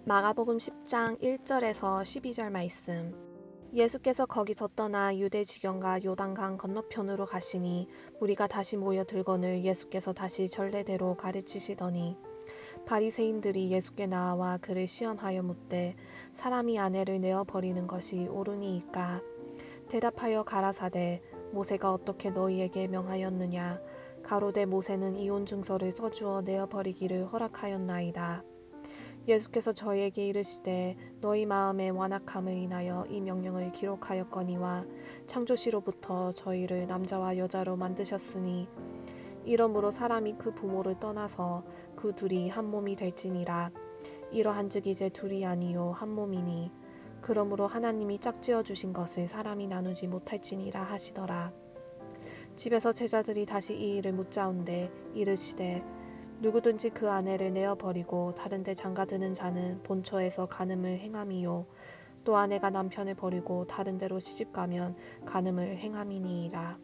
마가복음 10장 1절에서 12절 말씀. 예수께서 거기서 떠나 유대 지경과 요단강 건너편으로 가시니 무리가 다시 모여 들거늘 예수께서 다시 전례대로 가르치시더니 바리새인들이 예수께 나와 그를 시험하여 묻되 사람이 아내를 내어 버리는 것이 옳으니이까. 대답하여 가라사대 모세가 어떻게 너희에게 명하였느냐. 가로되 모세는 이혼 증서를 써주어 내어 버리기를 허락하였나이다. 예수께서 저희에게 이르시되 너희 마음의 완악함을 인하여 이 명령을 기록하였거니와 창조시로부터 저희를 남자와 여자로 만드셨으니 이러므로 사람이 그 부모를 떠나서 그 둘이 한 몸이 될지니라. 이러한즉 이제 둘이 아니요 한 몸이니 그러므로 하나님이 짝지어 주신 것을 사람이 나누지 못할지니라 하시더라. 집에서 제자들이 다시 이 일을 묻자온데 이르시되 누구든지 그 아내를 내어버리고 다른 데 장가드는 자는 본처에서 간음을 행함이요 또 아내가 남편을 버리고 다른 데로 시집가면 간음을 행함이니이다.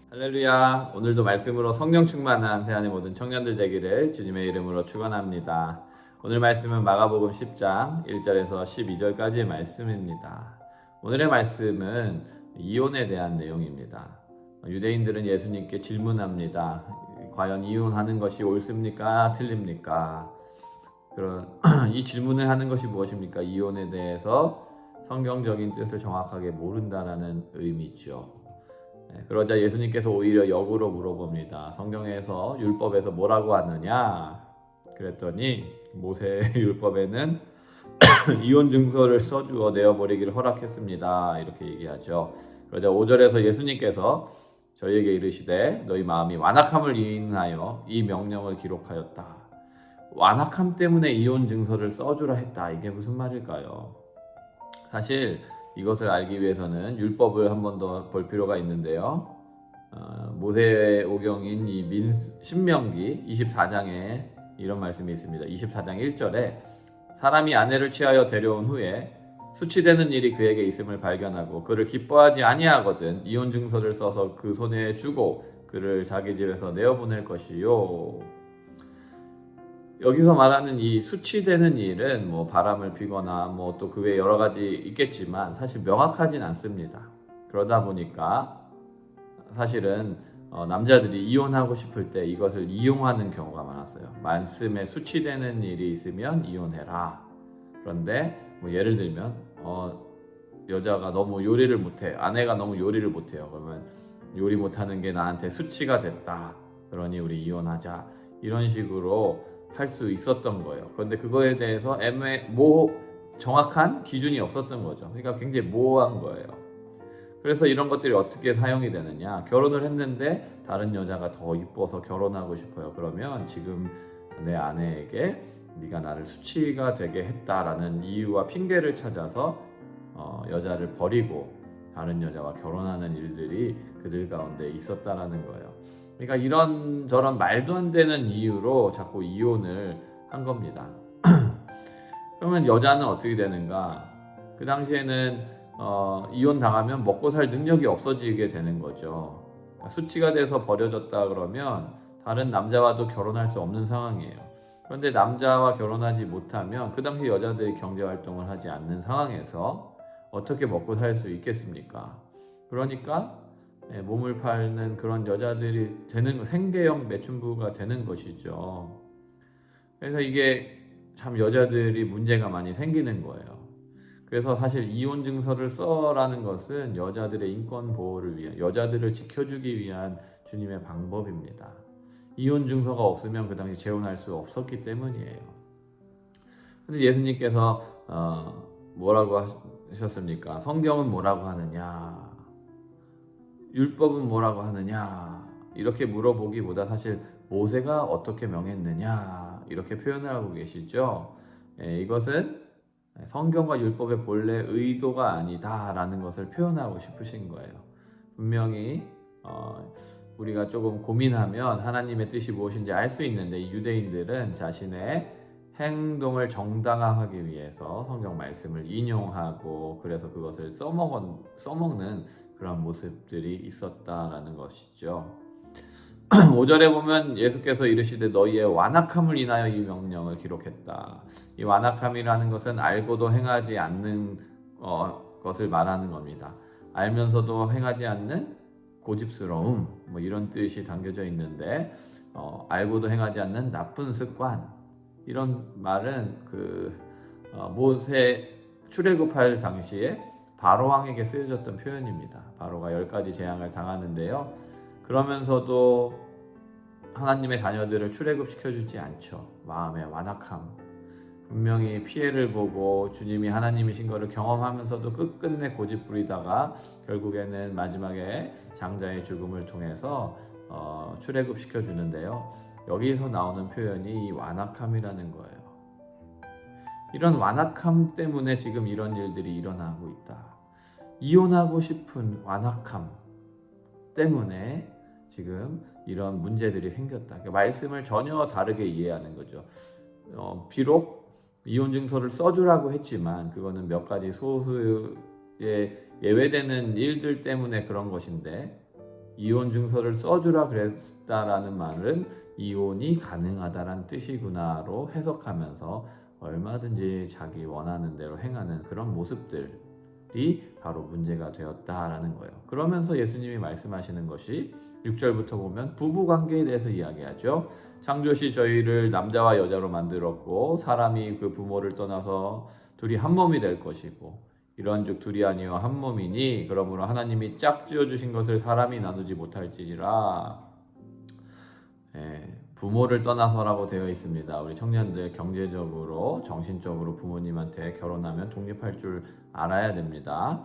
할렐루야. 오늘도 말씀으로 성령 충만한 세안의 모든 청년들 되기를 주님의 이름으로 축원합니다. 오늘 말씀은 마가복음 10장 1절에서 12절까지의 말씀입니다. 오늘의 말씀은 이혼에 대한 내용입니다. 유대인들은 예수님께 질문합니다. 과연 이혼하는 것이 옳습니까? 틀립니까? 이 질문을 하는 것이 무엇입니까? 이혼에 대해서 성경적인 뜻을 정확하게 모른다라는 의미죠. 그러자 예수님께서 오히려 역으로 물어봅니다. 성경에서 율법에서 뭐라고 하느냐? 그랬더니 모세 율법에는 이혼 증서를 써주어 내어버리기를 허락했습니다. 이렇게 얘기하죠. 그러자 5절에서 예수님께서 저희에게 이르시되 너희 마음이 완악함을 인하여 이 명령을 기록하였다. 완악함 때문에 이혼 증서를 써주라 했다. 이게 무슨 말일까요? 사실 이것을 알기 위해서는 율법을 한 번 더 볼 필요가 있는데요. 모세의 오경인 이 신명기 24장에 이런 말씀이 있습니다. 24장 1절에 사람이 아내를 취하여 데려온 후에 수치되는 일이 그에게 있음을 발견하고 그를 기뻐하지 아니하거든 이혼 증서를 써서 그 손에 주고 그를 자기 집에서 내어보낼 것이요. 여기서 말하는 이 수치되는 일은 뭐 바람을 피거나 뭐 또 그 외에 여러 가지 있겠지만 사실 명확하진 않습니다. 그러다 보니까 사실은 남자들이 이혼하고 싶을 때 이것을 이용하는 경우가 많았어요. 말씀에 수치되는 일이 있으면 이혼해라. 그런데 뭐 예를 들면 여자가 너무 요리를 못해, 아내가 너무 요리를 못해요. 그러면 요리 못하는 게 나한테 수치가 됐다. 그러니 우리 이혼하자. 이런 식으로 할 수 있었던 거예요. 그런데 그거에 대해서 정확한 기준이 없었던 거죠. 그러니까 굉장히 모호한 거예요. 그래서 이런 것들이 어떻게 사용이 되느냐? 결혼을 했는데 다른 여자가 더 이뻐서 결혼하고 싶어요. 그러면 지금 내 아내에게 네가 나를 수치가 되게 했다라는 이유와 핑계를 찾아서 여자를 버리고 다른 여자와 결혼하는 일들이 그들 가운데 있었다라는 거예요. 그러니까 이런저런 말도 안 되는 이유로 자꾸 이혼을 한 겁니다. 그러면 여자는 어떻게 되는가? 그 당시에는 이혼 당하면 먹고 살 능력이 없어지게 되는 거죠. 그러니까 수치가 돼서 버려졌다 그러면 다른 남자와도 결혼할 수 없는 상황이에요. 그런데 남자와 결혼하지 못하면 그 당시 여자들이 경제활동을 하지 않는 상황에서 어떻게 먹고 살 수 있겠습니까? 그러니까 몸을 팔는 그런 여자들이 되는 생계형 매춘부가 되는 것이죠. 그래서 이게 참 여자들이 문제가 많이 생기는 거예요. 그래서 사실 이혼 증서를 써라는 것은 여자들의 인권 보호를 위한, 여자들을 지켜주기 위한 주님의 방법입니다. 이혼 증서가 없으면 그 당시 재혼할 수 없었기 때문이에요. 근데 예수님께서 뭐라고 하셨습니까? 성경은 뭐라고 하느냐? 율법은 뭐라고 하느냐? 이렇게 물어보기보다 사실 모세가 어떻게 명했느냐? 이렇게 표현을 하고 계시죠. 이것은 성경과 율법의 본래 의도가 아니다라는 것을 표현하고 싶으신 거예요. 분명히 우리가 조금 고민하면 하나님의 뜻이 무엇인지 알 수 있는데 이 유대인들은 자신의 행동을 정당화하기 위해서 성경 말씀을 인용하고 그래서 그것을 써먹는 그런 모습들이 있었다라는 것이죠. 5절에 보면 예수께서 이르시되 너희의 완악함을 인하여 이 명령을 기록했다. 이 완악함이라는 것은 알고도 행하지 않는 것을 말하는 겁니다. 알면서도 행하지 않는 고집스러움, 뭐 이런 뜻이 담겨져 있는데, 알고도 행하지 않는 나쁜 습관, 이런 말은 모세 출애굽할 당시에 바로 왕에게 쓰여졌던 표현입니다. 바로가 10가지 재앙을 당하는데요. 그러면서도 하나님의 자녀들을 출애굽시켜주지 않죠. 마음의 완악함, 분명히 피해를 보고 주님이 하나님이신 것을 경험하면서도 끝끝내 고집부리다가 결국에는 마지막에 장자의 죽음을 통해서 출애굽시켜주는데요. 여기서 나오는 표현이 이 완악함이라는 거예요. 이런 완악함 때문에 지금 이런 일들이 일어나고 있다. 이혼하고 싶은 완악함 때문에 지금 이런 문제들이 생겼다. 그러니까 말씀을 전혀 다르게 이해하는 거죠. 비록 이혼 증서를 써주라고 했지만 그거는 몇 가지 소수의 예외되는 일들 때문에 그런 것인데, 이혼 증서를 써주라 그랬다라는 말은 이혼이 가능하다란 뜻이구나로 해석하면서 얼마든지 자기 원하는 대로 행하는 그런 모습들이 바로 문제가 되었다라는 거예요. 그러면서 예수님이 말씀하시는 것이 6절부터 보면 부부관계에 대해서 이야기하죠. 창조시 저희를 남자와 여자로 만들었고 사람이 그 부모를 떠나서 둘이 한 몸이 될 것이고 이러한즉 둘이 아니요 한 몸이니 그러므로 하나님이 짝지어 주신 것을 사람이 나누지 못할지니라. 부모를 떠나서라고 되어 있습니다. 우리 청년들 경제적으로 정신적으로 부모님한테 결혼하면 독립할 줄 알아야 됩니다.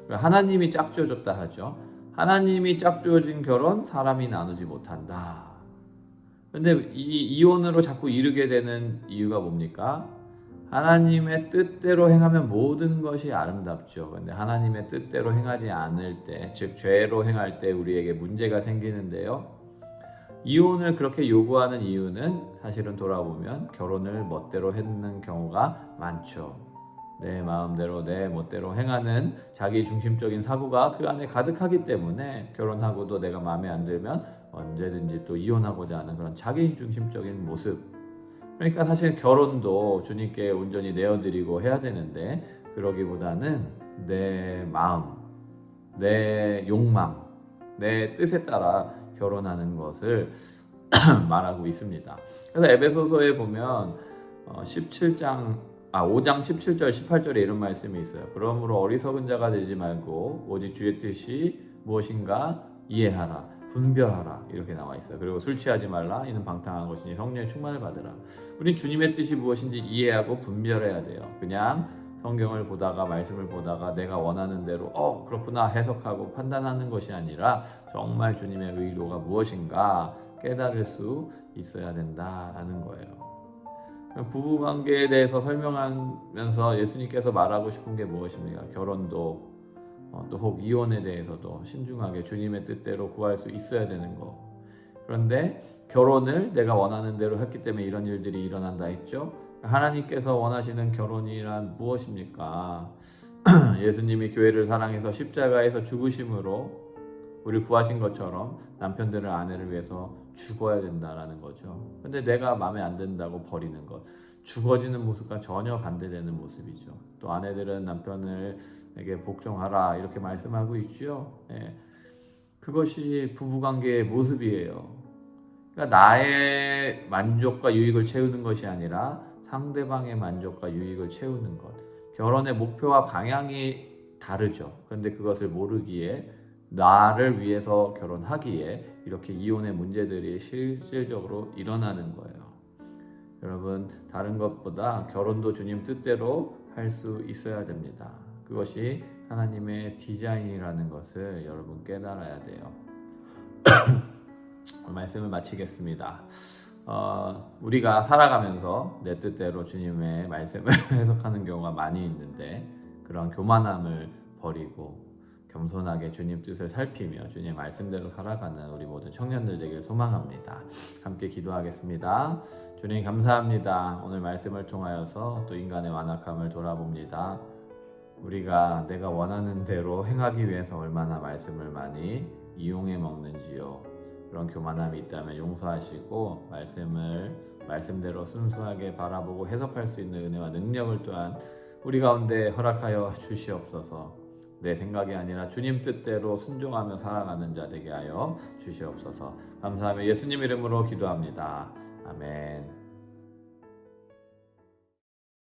하나님이 짝지어 줬다 하죠. 하나님이 짝지어진 결혼 사람이 나누지 못한다. 근데 이 이혼으로 자꾸 이르게 되는 이유가 뭡니까? 하나님의 뜻대로 행하면 모든 것이 아름답죠. 근데 하나님의 뜻대로 행하지 않을 때, 즉 죄로 행할 때 우리에게 문제가 생기는데요. 이혼을 그렇게 요구하는 이유는 사실은 돌아보면 결혼을 멋대로 했는 경우가 많죠. 내 마음대로 내 멋대로 행하는 자기 중심적인 사고가 그 안에 가득하기 때문에 결혼하고도 내가 마음에 안 들면 언제든지 또 이혼하고자 하는 그런 자기 중심적인 모습. 그러니까 사실 결혼도 주님께 온전히 내어드리고 해야 되는데 그러기보다는 내 마음, 내 욕망, 내 뜻에 따라 결혼하는 것을 말하고 있습니다. 그래서 에베소서에 보면 5장 17절 18절에 이런 말씀이 있어요. 그러므로 어리석은 자가 되지 말고 오직 주의 뜻이 무엇인가 이해하라, 분별하라 이렇게 나와 있어요. 그리고 술 취하지 말라, 이는 방탕한 것이니 성령의 충만을 받으라. 우린 주님의 뜻이 무엇인지 이해하고 분별해야 돼요. 그냥 성경을 보다가 말씀을 보다가 내가 원하는 대로 그렇구나 해석하고 판단하는 것이 아니라 정말 주님의 의도가 무엇인가 깨달을 수 있어야 된다라는 거예요. 부부관계에 대해서 설명하면서 예수님께서 말하고 싶은 게 무엇입니까? 결혼도 또 혹 이혼에 대해서도 신중하게 주님의 뜻대로 구할 수 있어야 되는 거. 그런데 결혼을 내가 원하는 대로 했기 때문에 이런 일들이 일어난다 했죠. 하나님께서 원하시는 결혼이란 무엇입니까? 예수님이 교회를 사랑해서 십자가에서 죽으심으로 우리를 구하신 것처럼 남편들은 아내를 위해서 죽어야 된다라는 거죠. 근데 내가 마음에 안 든다고 버리는 것, 죽어지는 모습과 전혀 반대되는 모습이죠. 또 아내들은 남편에게 복종하라 이렇게 말씀하고 있죠. 그것이 부부관계의 모습이에요. 그러니까 나의 만족과 유익을 채우는 것이 아니라 상대방의 만족과 유익을 채우는 것. 결혼의 목표와 방향이 다르죠. 그런데 그것을 모르기에 나를 위해서 결혼하기에 이렇게 이혼의 문제들이 실질적으로 일어나는 거예요. 여러분, 다른 것보다 결혼도 주님 뜻대로 할 수 있어야 됩니다. 그것이 하나님의 디자인이라는 것을 여러분 깨달아야 돼요. 말씀을 마치겠습니다. 우리가 살아가면서 내 뜻대로 주님의 말씀을 해석하는 경우가 많이 있는데 그런 교만함을 버리고 겸손하게 주님 뜻을 살피며 주님의 말씀대로 살아가는 우리 모든 청년들 되길 소망합니다. 함께 기도하겠습니다. 주님 감사합니다. 오늘 말씀을 통하여서 또 인간의 완악함을 돌아봅니다. 우리가 내가 원하는 대로 행하기 위해서 얼마나 말씀을 많이 이용해 먹는지요. 그런 교만함이 있다면 용서하시고 말씀대로 순수하게 바라보고 해석할 수 있는 은혜와 능력을 또한 우리 가운데 허락하여 주시옵소서. 내 생각이 아니라 주님 뜻대로 순종하며 살아가는 자 되게 하여 주시옵소서. 감사하며 예수님 이름으로 기도합니다. 아멘.